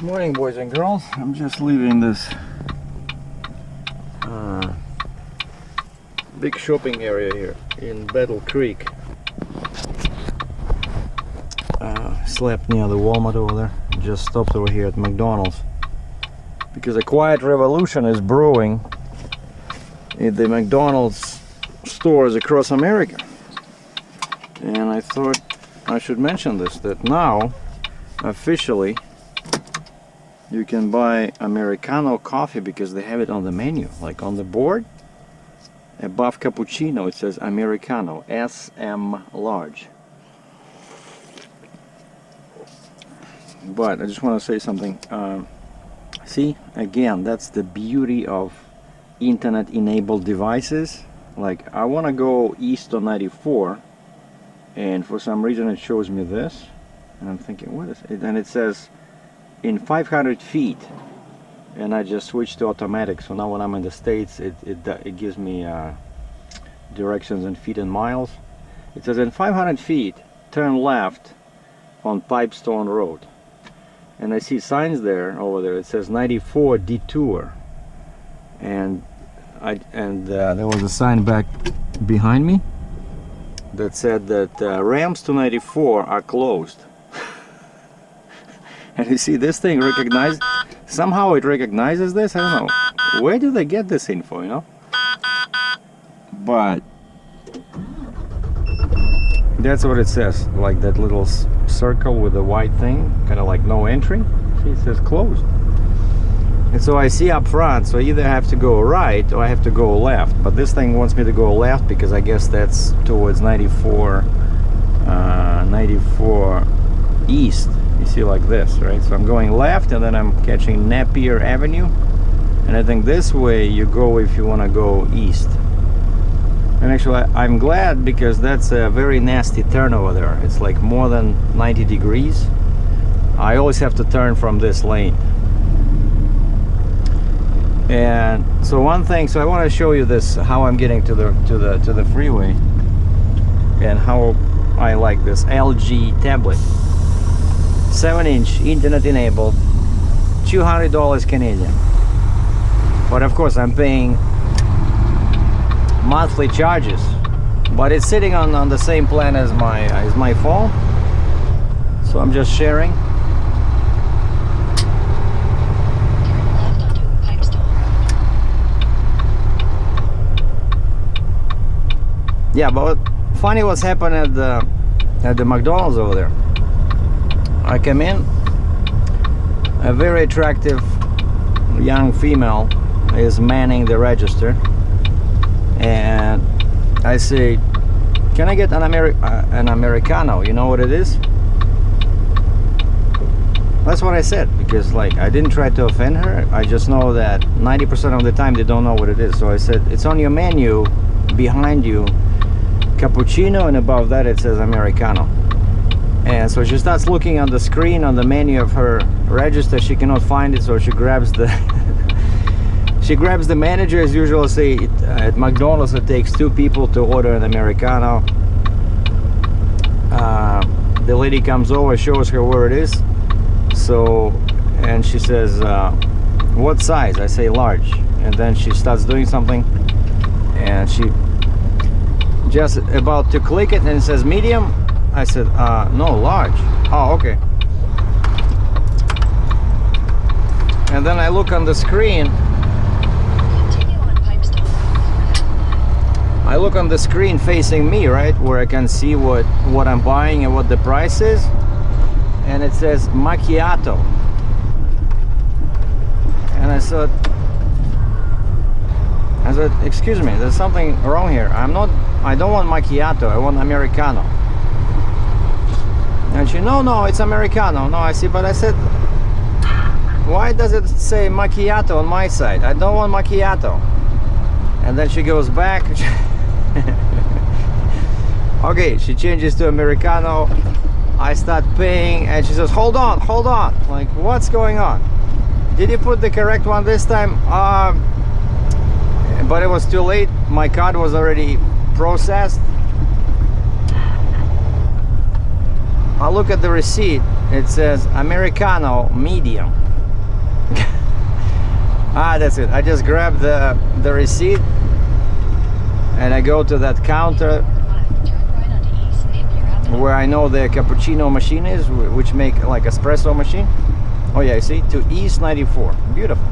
Good morning, boys and girls. I'm just leaving this big shopping area here in Battle Creek. Slept near the Walmart over there. Just stopped over here at McDonald's because a quiet revolution is brewing in the McDonald's stores across America. And I thought I should mention this, that now officially you can buy Americano coffee because they have it on the menu, like on the board above cappuccino it says Americano, SM large. But I just want to say something. See, again, that's the beauty of internet enabled devices. Like, I want to go east on 94 and for some reason it shows me this and I'm thinking, what is it? And it says in 500 feet, and I just switched to automatic, so now when I'm in the States it gives me directions in feet and miles. It says in 500 feet turn left on Pipestone Road, and I see signs there over there. It says 94 detour, and there was a sign back behind me that said that ramps to 94 are closed. And you see, this thing somehow it recognizes this. I don't know, where do they get this info, you know? But that's what it says, like that little circle with the white thing, kind of like no entry. See, it says closed. And so I see up front, so I either have to go right or I have to go left. But this thing wants me to go left because I guess that's towards 94 east. You see, like this, right? So I'm going left and then I'm catching Napier Avenue, and I think this way you go if you want to go east. And actually I'm glad, because that's a very nasty turn over there. It's like more than 90 degrees. I always have to turn from this lane. And so one thing, so I want to show you this, how I'm getting to the freeway, and how I like this LG tablet. 7-inch internet enabled, $200 Canadian. But of course I'm paying monthly charges, but it's sitting on the same plan as my phone, so I'm just sharing. Yeah, but funny what's happened at the McDonald's over there. I come in, a very attractive young female is manning the register, and I say, can I get an Americano? You know what it is? That's what I said, because like I didn't try to offend her. I just know that 90% of the time they don't know what it is. So I said, it's on your menu behind you, cappuccino, and above that it says Americano. And so she starts looking on the screen on the menu of her register. She cannot find it, so she grabs the she grabs the manager. As usual, say at McDonald's it takes 2 people to order an Americano. The lady comes over, shows her where it is. So, and she says, what size? I say large. And then she starts doing something, and she just about to click it, and it says medium. I said, no, large. Oh, okay. And then I look on the screen. I look on the screen facing me, right, where I can see what I'm buying and what the price is. And it says macchiato. And I said, excuse me, there's something wrong here. I don't want macchiato, I want Americano. And she, no, it's Americano. No, I see, but I said, why does it say macchiato on my side? I don't want macchiato. And then she goes back. Okay, she changes to Americano. I start paying, and she says, hold on. Like, what's going on? Did you put the correct one this time? But it was too late. My card was already processed. I look at the receipt, it says Americano medium. Ah, that's it. I just grab the receipt and I go to that counter where I know the cappuccino machine is, which make like espresso machine. Oh yeah, you see, to East 94. Beautiful.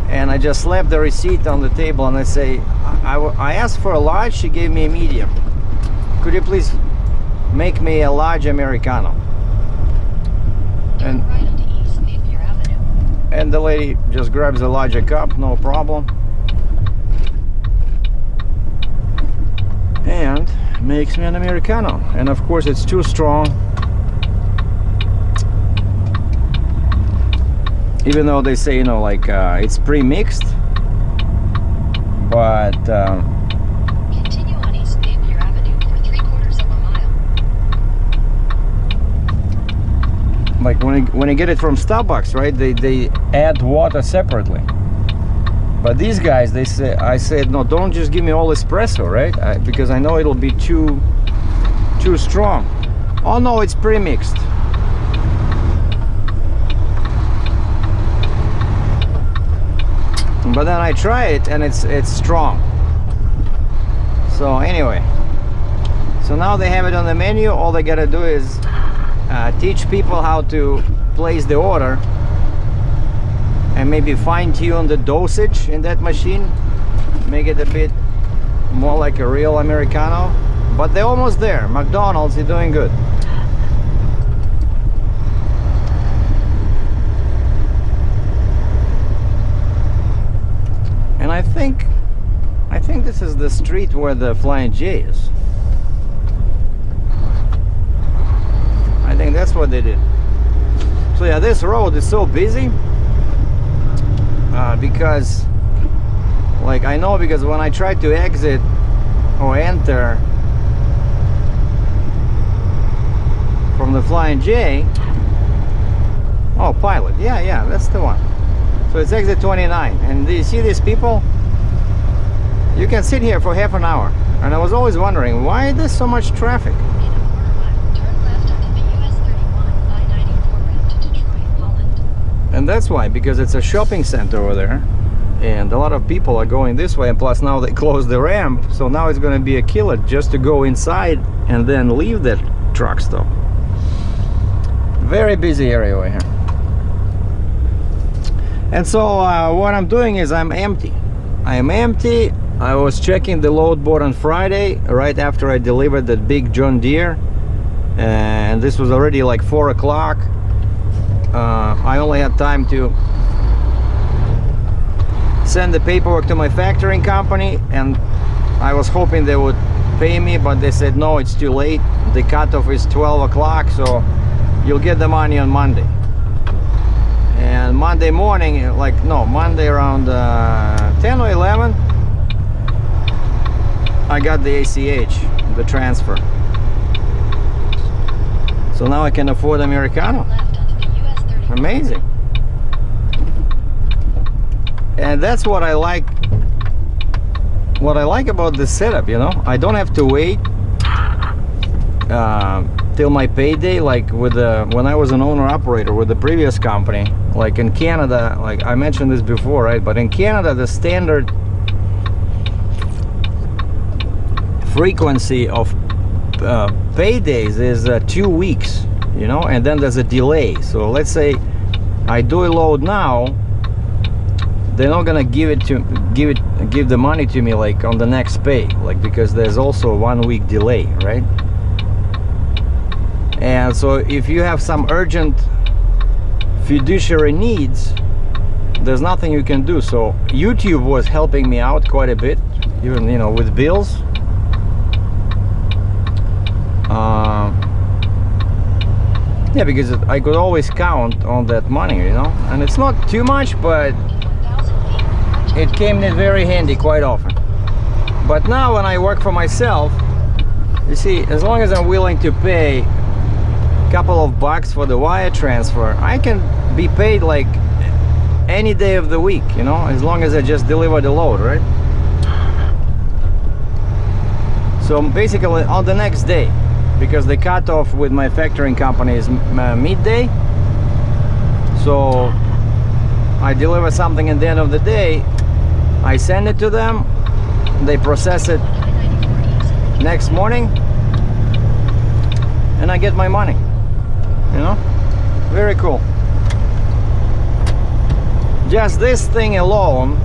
And I just slap the receipt on the table and I say, I asked for a large, she gave me a medium. Could you please make me a large Americano? And the lady just grabs a larger cup, no problem. And makes me an Americano. And of course it's too strong. Even though they say, you know, like it's pre-mixed. But continue on East Napier Avenue for 3/4 of a mile. Like when you get it from Starbucks, right? They add water separately. But these guys, they say, I said, no, don't just give me all espresso, right? Because I know it'll be too strong. Oh no, it's pre-mixed. But then I try it and it's strong. So anyway, so now they have it on the menu. All they gotta do is teach people how to place the order and maybe fine-tune the dosage in that machine, make it a bit more like a real Americano. But they're almost there. McDonald's is doing good. And I think this is the street where the Flying J is. I think that's what they did. So yeah, this road is so busy because, like, I know, because when I try to exit or enter from the Flying J, oh, Pilot, yeah, that's the one. So it's exit 29, and do you see these people? You can sit here for half an hour, and I was always wondering, why there's so much traffic? And that's why, because it's a shopping center over there, and a lot of people are going this way, and plus now they closed the ramp, so now it's going to be a killer just to go inside and then leave that truck stop. Very busy area over here. And so what I'm doing is I'm empty. I was checking the load board on Friday, right after I delivered that big John Deere, and this was already like 4 o'clock. I only had time to send the paperwork to my factoring company, and I was hoping they would pay me, but they said no, it's too late. The cutoff is 12 o'clock, so you'll get the money on Monday. And Monday morning, Monday around 10 or 11, I got the ACH, the transfer. So now I can afford Americano. Amazing. And that's what I like. What I like about this setup, you know, I don't have to wait till my payday, like with when I was an owner operator with the previous company. Like in Canada, like I mentioned this before, right? But in Canada, the standard frequency of paydays is 2 weeks, you know, and then there's a delay. So let's say I do a load now, they're not gonna give the money to me like on the next pay, like, because there's also a 1 week delay, right? And so if you have some urgent fiduciary needs, there's nothing you can do. So YouTube was helping me out quite a bit, even, you know, with bills. Yeah, because I could always count on that money, you know, and it's not too much, but it came in very handy quite often. But now when I work for myself, you see, as long as I'm willing to pay a couple of bucks for the wire transfer, I can be paid like any day of the week, you know, as long as I just deliver the load, right? So basically on the next day, because the cutoff with my factoring company is midday, so I deliver something at the end of the day, I send it to them, they process it next morning, and I get my money. You know, very cool. Just this thing alone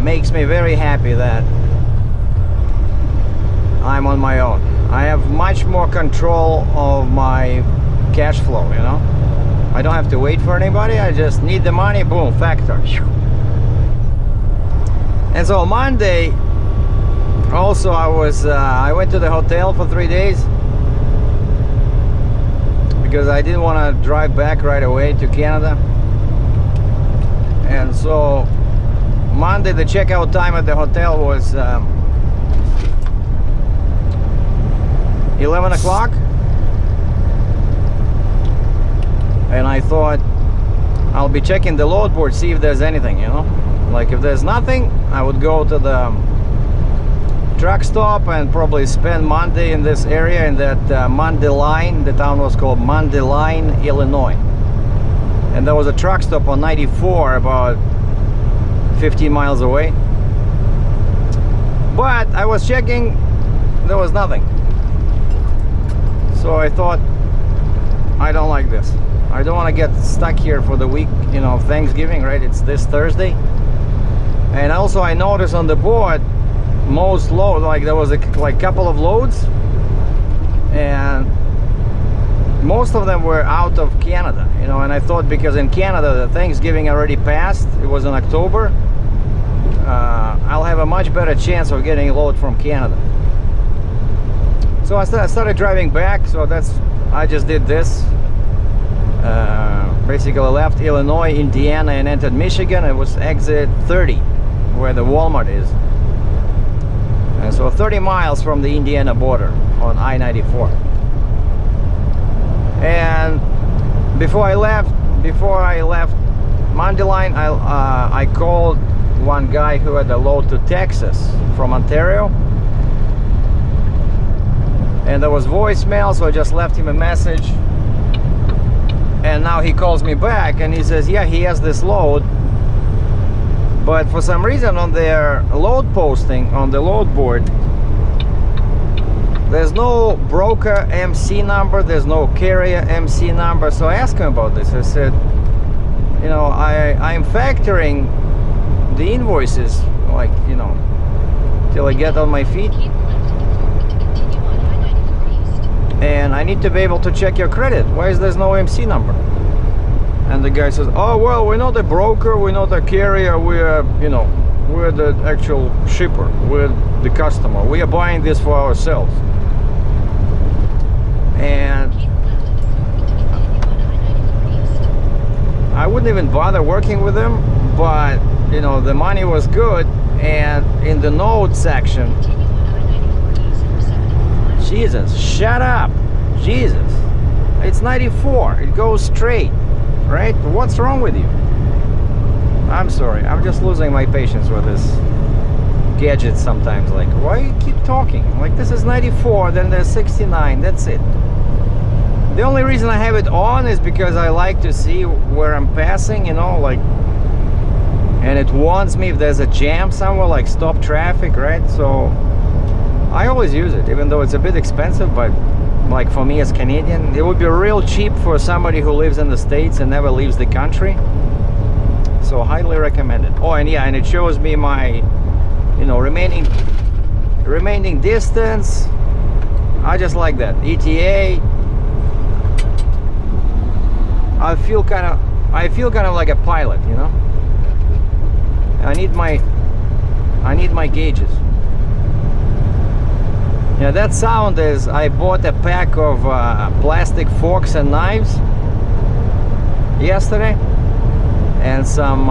makes me very happy that I'm on my own. I have much more control of my cash flow, you know. I don't have to wait for anybody. I just need the money, boom, factor. And so Monday, also I went to the hotel for 3 days because I didn't want to drive back right away to Canada. And so Monday, the checkout time at the hotel was 11 o'clock. And I thought I'll be checking the load board, see if there's anything, you know. Like if there's nothing, I would go to the truck stop and probably spend Monday in this area, in that Mundelein. The town was called Mundelein, Illinois. And there was a truck stop on 94 about 15 miles away. But I was checking, there was nothing. So I thought, I don't like this. I don't want to get stuck here for the week, you know, Thanksgiving, right? It's this Thursday. And also I noticed on the board, most load, like there was a couple of loads, and most of them were out of Canada, you know. And I thought because in Canada the Thanksgiving already passed, it was in October, I'll have a much better chance of getting a load from Canada. So I started driving back. So I just did this. Basically left Illinois, Indiana, and entered Michigan. It was exit 30, where the Walmart is. And so 30 miles from the Indiana border on I-94. And before I left Mundelein, I called one guy who had a load to Texas from Ontario. And there was voicemail, so I just left him a message. And now he calls me back and he says, yeah, he has this load, but for some reason on their load posting on the load board, there's no broker MC number, there's no carrier MC number. So I asked him about this. I said, you know, I'm factoring the invoices, like, you know, till I get on my feet. And I need to be able to check your credit. Why is there no MC number? And the guy says, oh, well, we're not a broker, we're not a carrier, we're, you know, we're the actual shipper, we're the customer, we are buying this for ourselves. And I wouldn't even bother working with them, but, you know, the money was good. And in the note section, Jesus, shut up. Jesus. It's 94. It goes straight, right? What's wrong with you? I'm sorry. I'm just losing my patience with this gadget sometimes. Like, why you keep talking? Like, this is 94, then there's 69. That's it. The only reason I have it on is because I like to see where I'm passing, you know, like, and it warns me if there's a jam somewhere, like stop traffic, right? So I always use it, even though it's a bit expensive, but like for me as Canadian, it would be real cheap for somebody who lives in the States and never leaves the country. So highly recommended. Oh, and yeah, and it shows me my, you know, remaining distance. I just like that. ETA. I feel kind of like a pilot, you know. I need my gauges. Yeah, that sound is, I bought a pack of plastic forks and knives yesterday, and some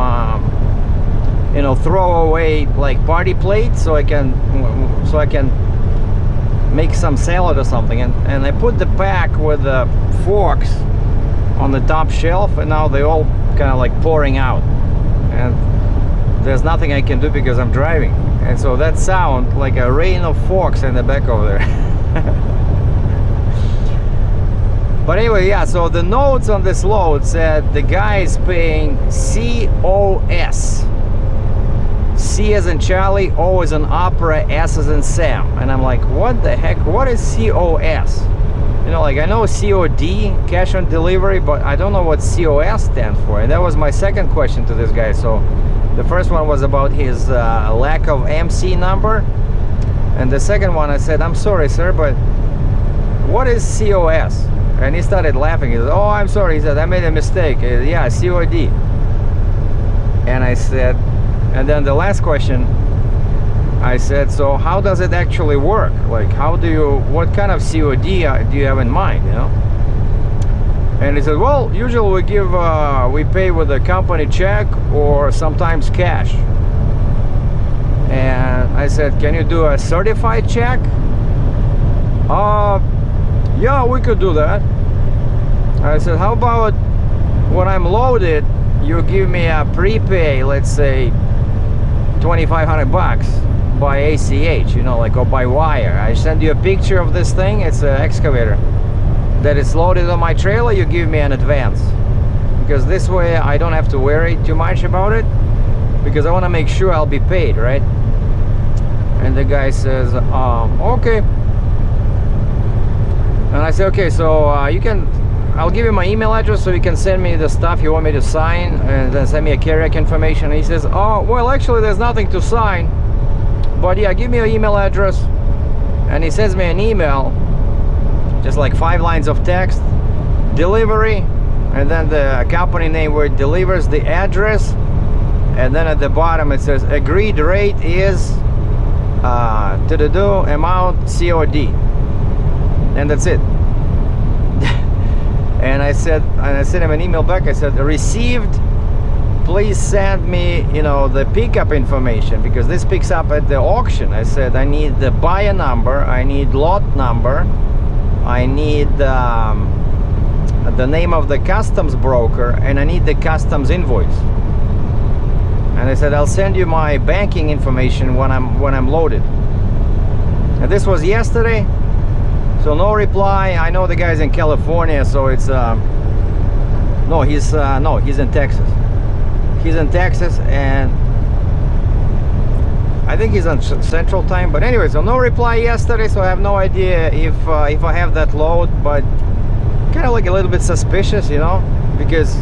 you know, throwaway like party plates, so I can make some salad or something. And I put the pack with the forks on the top shelf, and now they all kind of like pouring out, and there's nothing I can do because I'm driving. And so that sound like a rain of forks in the back over there. But anyway, yeah, so the notes on this load said the guy is paying COS. C as in Charlie, O as in Opera, S as in Sam. And I'm like, what the heck? What is COS? You know, like I know COD, cash on delivery, but I don't know what COS stands for. And that was my second question to this guy. So the first one was about his lack of MC number. And the second one I said, I'm sorry, sir, but what is COS? And he started laughing. He said, oh, I'm sorry. He said, I made a mistake. Yeah, COD. And I said, and then the last question, I said, so how does it actually work? Like, how do you, what kind of COD do you have in mind, you know? And he said, well, usually we give, we pay with a company check or sometimes cash. And I said, can you do a certified check? Yeah, we could do that. I said, how about when I'm loaded, you give me a prepay, let's say 2,500 bucks by ACH, you know, like, or by wire. I send you a picture of this thing. It's an excavator that is loaded on my trailer. You give me an advance, because this way I don't have to worry too much about it, because I want to make sure I'll be paid, right? And the guy says, okay. And I said, okay, so you can, I'll give you my email address so you can send me the stuff you want me to sign, and then send me a carrier information. And he says, oh, well, actually there's nothing to sign, but yeah, give me your email address. And he sends me an email, just like 5 lines of text, delivery, and then the company name where it delivers, the address, and then at the bottom it says agreed rate is amount COD, and that's it. And I sent him an email back. I said, received, please send me, you know, the pickup information, because this picks up at the auction. I said, I need the buyer number, I need lot number, I need the name of the customs broker, and I need the customs invoice. And I said, I'll send you my banking information when I'm loaded. And this was yesterday. So no reply. I know the guy's in California, so it's no, he's in Texas. He's in Texas, and I think he's on Central Time. But anyway, so no reply yesterday, so I have no idea if I have that load. But kind of like a little bit suspicious, you know, because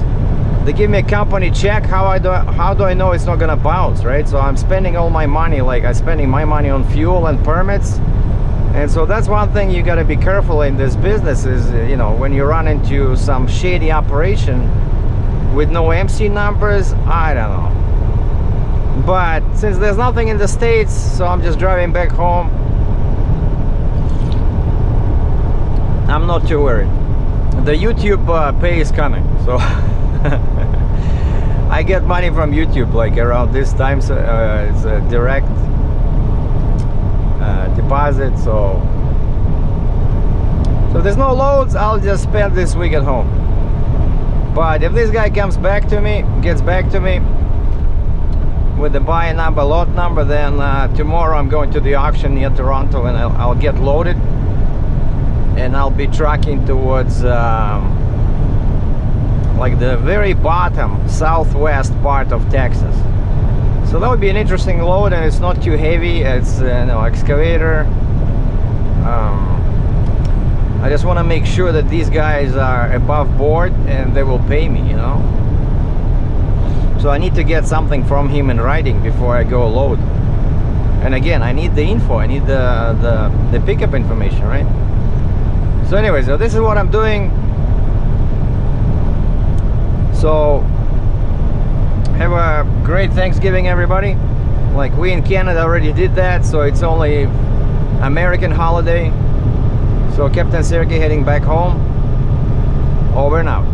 they give me a company check. How do I know it's not gonna bounce, right? So I'm spending all my money, like I'm spending my money on fuel and permits. And so that's one thing you got to be careful in this business is, you know, when you run into some shady operation with no MC numbers, I don't know. But since there's nothing in the States, so I'm just driving back home, I'm not too worried. The YouTube pay is coming, so I get money from YouTube like around this time, so it's a direct deposit. So if there's no loads, I'll just spend this week at home. But if this guy comes back to me, gets back to me with the buyer number, lot number, then tomorrow I'm going to the auction near Toronto, and I'll get loaded, and I'll be trucking towards like the very bottom southwest part of Texas. So that would be an interesting load, and it's not too heavy. It's excavator. I just want to make sure that these guys are above board and they will pay me, you know. So I need to get something from him in writing before I go load. And again, I need the info. I need the pickup information, right? So anyway, so this is what I'm doing. So have a great Thanksgiving, everybody. Like, we in Canada already did that, so it's only American holiday. So Captain Sergei heading back home. Over and out.